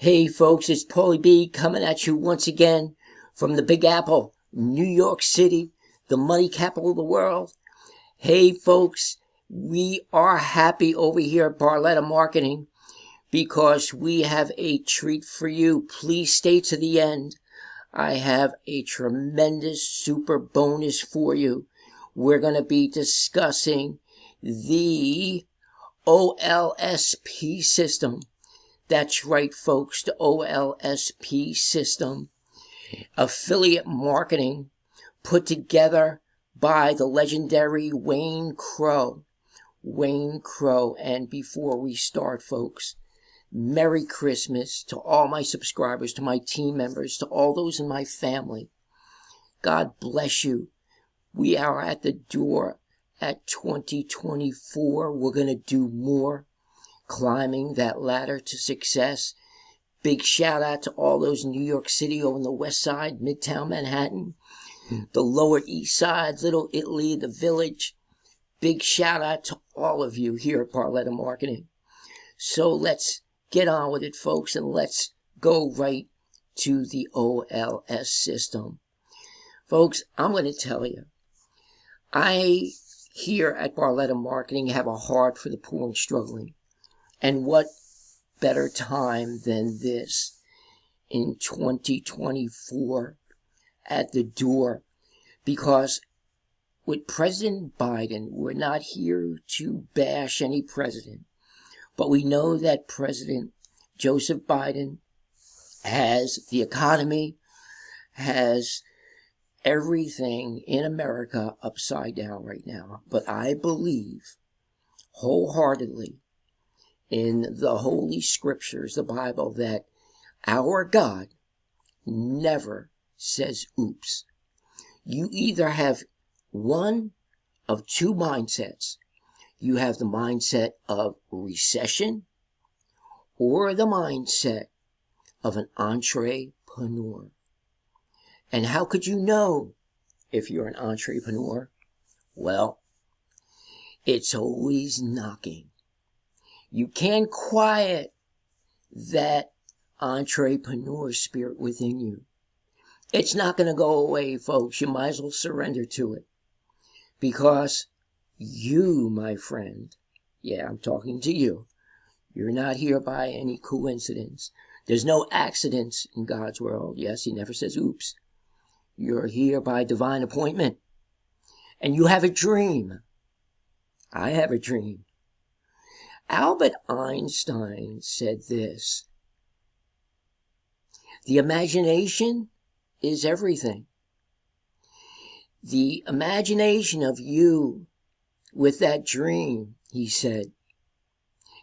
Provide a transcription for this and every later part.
Hey folks, it's Paulie B coming at you once again from the Big Apple, New York City, the money capital of the world. Hey folks, we are happy over here at Barletta Marketing because we have a treat for you. Please stay to the end. I have a tremendous super bonus for you. We're going to be discussing the OLSP system. That's right, folks, the OLSP system, affiliate marketing, put together by the legendary Wayne Crow. And before we start, folks, Merry Christmas to all my subscribers, to my team members, to all those in my family. God bless you. We are at the door at 2024. We're going to do more. Climbing that ladder to success. Big shout out to all those in New York City over on the west side, Midtown Manhattan, the Lower East Side, Little Italy, the Village. Big shout out to all of you here at Barletta Marketing. So let's get on with it, folks, and let's go right to the OLS system. Folks, I'm going to tell you, I here at Barletta Marketing have a heart for the poor and struggling. And what better time than this in 2024 at the door? Because with President Biden, we're not here to bash any president, but we know that President Joseph Biden has the economy, has everything in America upside down right now. But I believe wholeheartedly in the Holy Scriptures, the Bible, that our God never says oops. You either have one of two mindsets. You have the mindset of recession or the mindset of an entrepreneur. And how could you know if you're an entrepreneur? Well, it's always knocking. You can't quiet that entrepreneur spirit within you. It's not going to go away, folks. You might as well surrender to it. Because you, my friend, yeah, I'm talking to you. You're not here by any coincidence. There's no accidents in God's world. Yes, he never says oops. You're here by divine appointment. And you have a dream. I have a dream. Albert Einstein said this: the imagination is everything. The imagination of you with that dream, he said,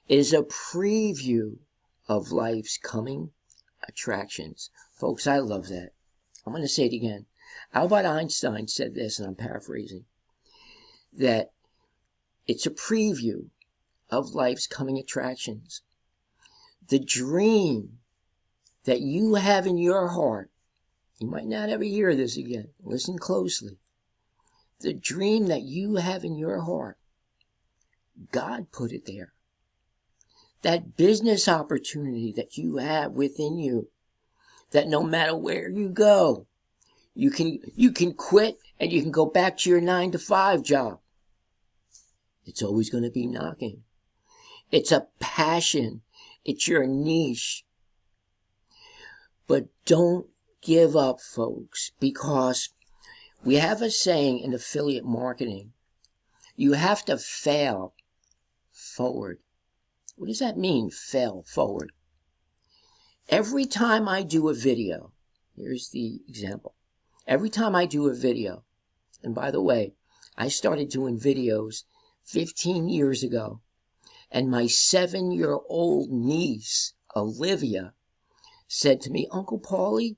is a preview of life's coming attractions. Folks, I love that. I'm going to say it again. Albert Einstein said this, and I'm paraphrasing, that it's a preview of life's coming attractions. The dream that you have in your heart, you might not ever hear this again. Listen closely. The dream that you have in your heart, God put it there. That business opportunity that you have within you, that no matter where you go, you can quit and you can go back to your 9-to-5 job. It's always going to be knocking. It's a passion. It's your niche. But don't give up, folks, because we have a saying in affiliate marketing: you have to fail forward. What does that mean, fail forward? Every time I do a video, here's the example. Every time I do a video, and by the way, I started doing videos 15 years ago, and my 7-year-old niece, Olivia, said to me, Uncle Paulie,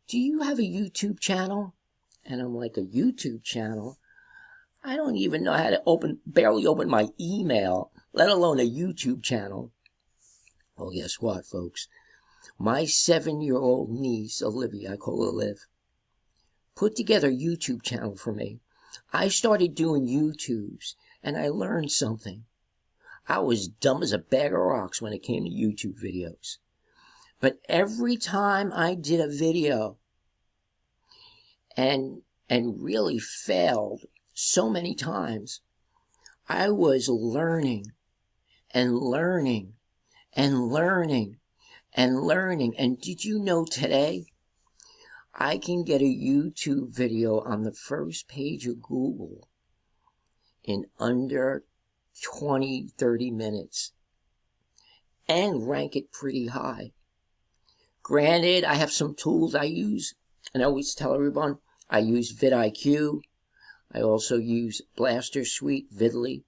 do you have a YouTube channel? And I'm like, a YouTube channel? I don't even know how to barely open my email, let alone a YouTube channel. Well, guess what, folks? My 7-year-old niece, Olivia, I call her Liv, put together a YouTube channel for me. I started doing YouTubes, and I learned something. I was dumb as a bag of rocks when it came to YouTube videos. But every time I did a video and really failed so many times, I was learning and learning and learning and learning. And did you know today I can get a YouTube video on the first page of Google in under 20, 30 minutes and rank it pretty high? Granted, I have some tools I use, and I always tell everyone I use vidIQ. I also use Blaster Suite, Vidly,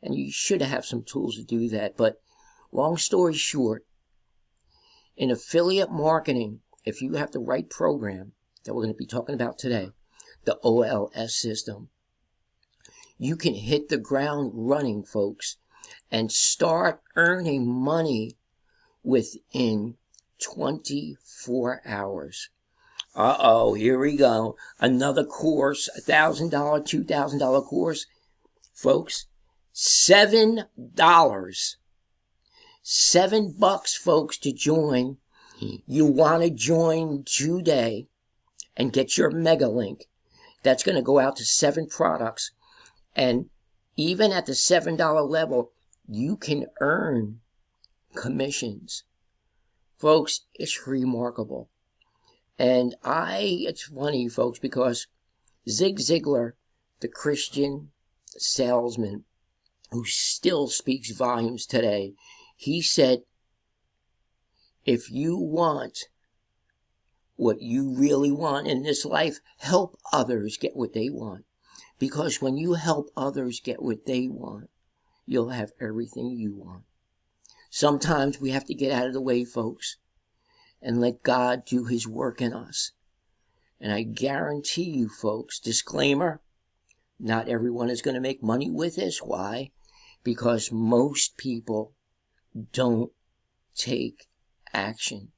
and you should have some tools to do that. But long story short, in affiliate marketing, if you have the right program that we're going to be talking about today, the OLS system, you can hit the ground running, folks, and start earning money within 24 hours. Here we go. Another course, $1,000, $2,000 course. Folks, $7. $7, folks, to join. You want to join today and get your mega link. That's going to go out to 7 products. And even at the $7 level, you can earn commissions. Folks, it's remarkable. And it's funny, folks, because Zig Ziglar, the Christian salesman who still speaks volumes today, he said, if you want what you really want in this life, help others get what they want. Because when you help others get what they want, you'll have everything you want. Sometimes we have to get out of the way, folks, and let God do his work in us. And I guarantee you, folks, disclaimer, not everyone is going to make money with this. Why? Because most people don't take action.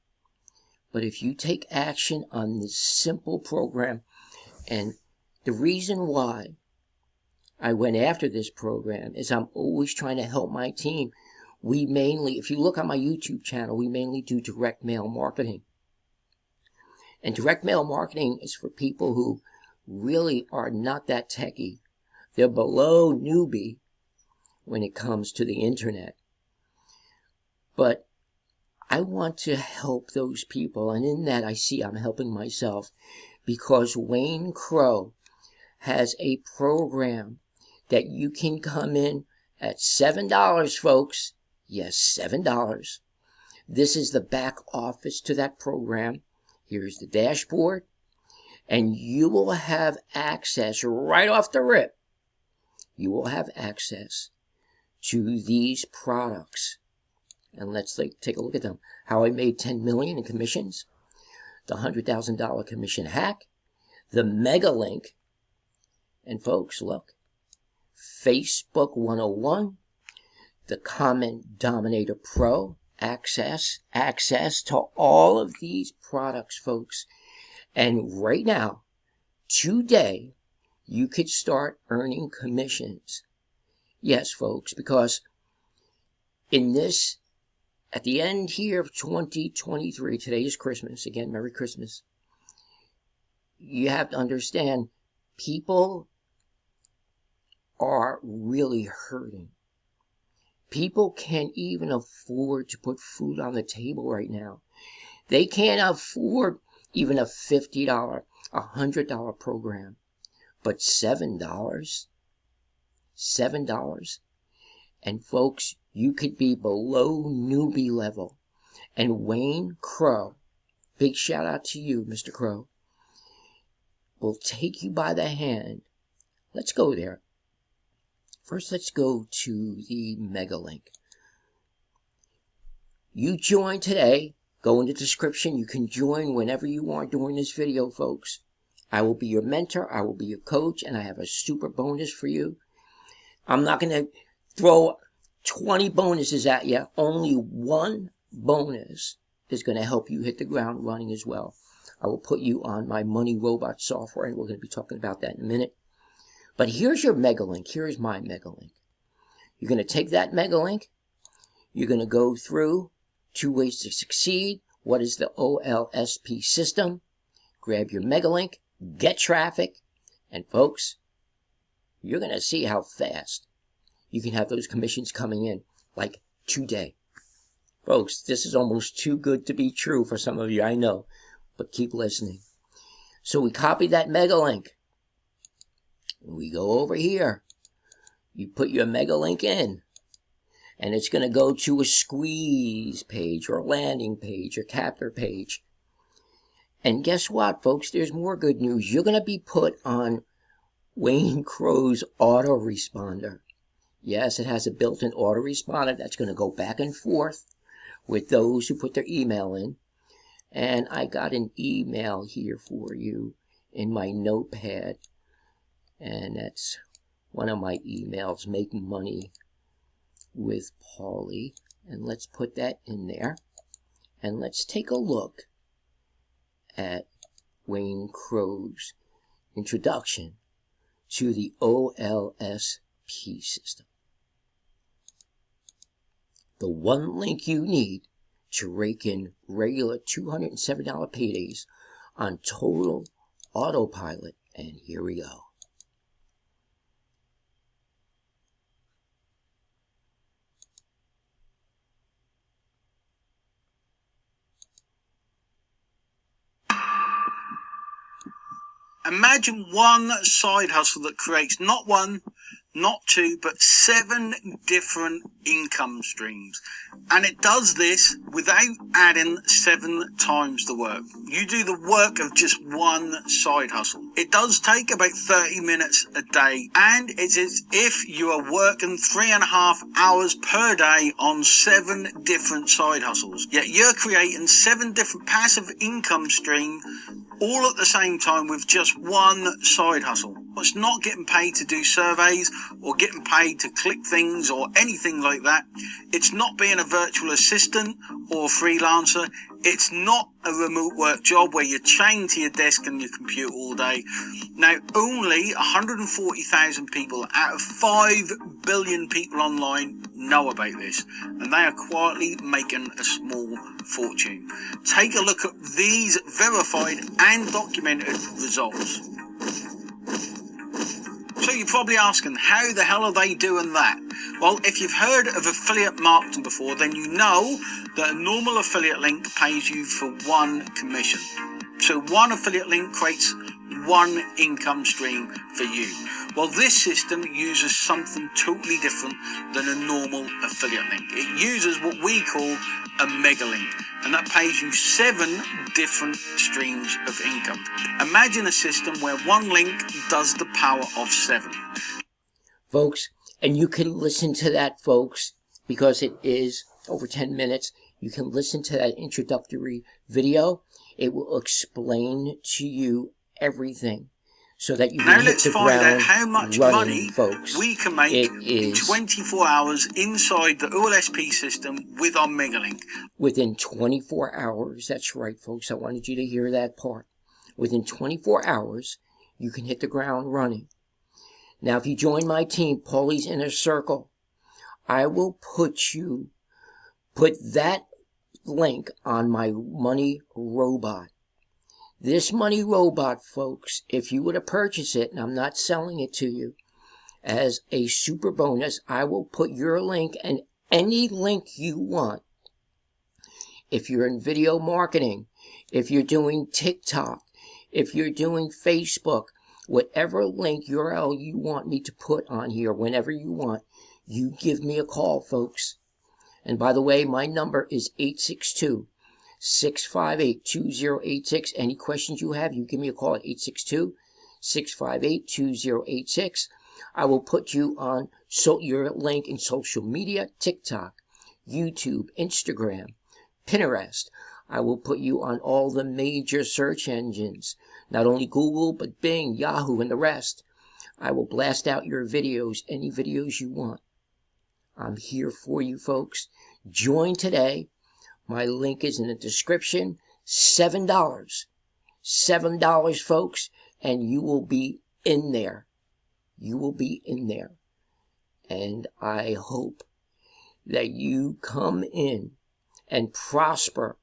But if you take action on this simple program, and the reason why I went after this program is I'm always trying to help my team. We mainly, if you look on my YouTube channel, we mainly do direct mail marketing. And direct mail marketing is for people who really are not that techy. They're below newbie when it comes to the internet. But I want to help those people. And in that, I see I'm helping myself, because Wayne Crow has a program that you can come in at $7, folks. Yes, $7. This is the back office to that program. Here's the dashboard. And you will have access right off the rip. You will have access to these products. And let's take a look at them. How I made $10 million in commissions. The $100,000 commission hack. The mega link. And folks, look. Facebook 101. The Comment Dominator Pro. Access to all of these products, folks. And right now, today, you could start earning commissions. Yes, folks, because in this, at the end here of 2023, today is Christmas. Again, Merry Christmas. You have to understand, people are really hurting. People can't even afford to put food on the table right now. They can't afford even a $50, $100 program. But $7? $7? And folks, you could be below newbie level. And Wayne Crow, big shout out to you, Mr. Crow, will take you by the hand. Let's go there. First, let's go to the mega link. You join today. Go in the description. You can join whenever you want during this video, folks. I will be your mentor. I will be your coach. And I have a super bonus for you. I'm not going to throw 20 bonuses at you. Only one bonus is going to help you hit the ground running as well. I will put you on my Money Robot software, and we're going to be talking about that in a minute. But here's your mega link. Here's my mega link. You're going to take that mega link. You're going to go through 2 ways to succeed. What is the OLSP system? Grab your mega link, get traffic, and folks, you're going to see how fast you can have those commissions coming in, like today. Folks, this is almost too good to be true for some of you, I know, but keep listening. So we copy that mega link. We go over here. You put your mega link in, and it's going to go to a squeeze page or a landing page or capture page. And guess what, folks? There's more good news. You're going to be put on Wayne Crow's autoresponder. Yes, it has a built-in autoresponder that's going to go back and forth with those who put their email in. And I got an email here for you in my notepad. And that's one of my emails, Make Money with Paulie. And let's put that in there. And let's take a look at Wayne Crow's introduction to the OLSP system. The one link you need to rake in regular $207 paydays on total autopilot. And here we go. Imagine one side hustle that creates not one, not two, but 7 different income streams. And it does this without adding 7 times the work. You do the work of just one side hustle. It does take about 30 minutes a day, and it's as if you are working 3.5 hours per day on 7 different side hustles. Yet you're creating 7 different passive income streams all at the same time with just one side hustle. It's not getting paid to do surveys or getting paid to click things or anything like that. It's not being a virtual assistant or freelancer. It's not a remote work job where you're chained to your desk and your computer all day. Now, only 140,000 people out of 5 billion people online know about this, and they are quietly making a small fortune. Take a look at these verified and documented results. So you're probably asking, how the hell are they doing that? Well, if you've heard of affiliate marketing before, then you know that a normal affiliate link pays you for 1 commission. So one affiliate link creates 1 income stream for you. Well, this system uses something totally different than a normal affiliate link. It uses what we call a mega link, and that pays you 7 different streams of income. Imagine a system where 1 link does the power of 7. Folks, and you can listen to that, folks, because it is over 10 minutes. You can listen to that introductory video. It will explain to you everything so that you can hit the ground running. Now let's find out how much money, folks, we can make in 24 hours inside the OLSP system with our Megalink. Within 24 hours, that's right, folks. I wanted you to hear that part. Within 24 hours, you can hit the ground running. Now, if you join my team, Paulie's Inner Circle, I will put that link on my money robot. This money robot, folks, if you were to purchase it, and I'm not selling it to you, as a super bonus, I will put your link and any link you want. If you're in video marketing, if you're doing TikTok, if you're doing Facebook, whatever link URL you want me to put on here whenever you want, you give me a call, folks. And by the way, my number is 862-658-2086. Any questions you have, you give me a call at 862-658-2086. I will put you on your link in social media, TikTok, YouTube, Instagram, Pinterest. I will put you on all the major search engines, not only Google, but Bing, Yahoo, and the rest. I will blast out your videos, any videos you want. I'm here for you, folks. Join today. My link is in the description. $7. $7, folks, and you will be in there. You will be in there. And I hope that you come in and prosper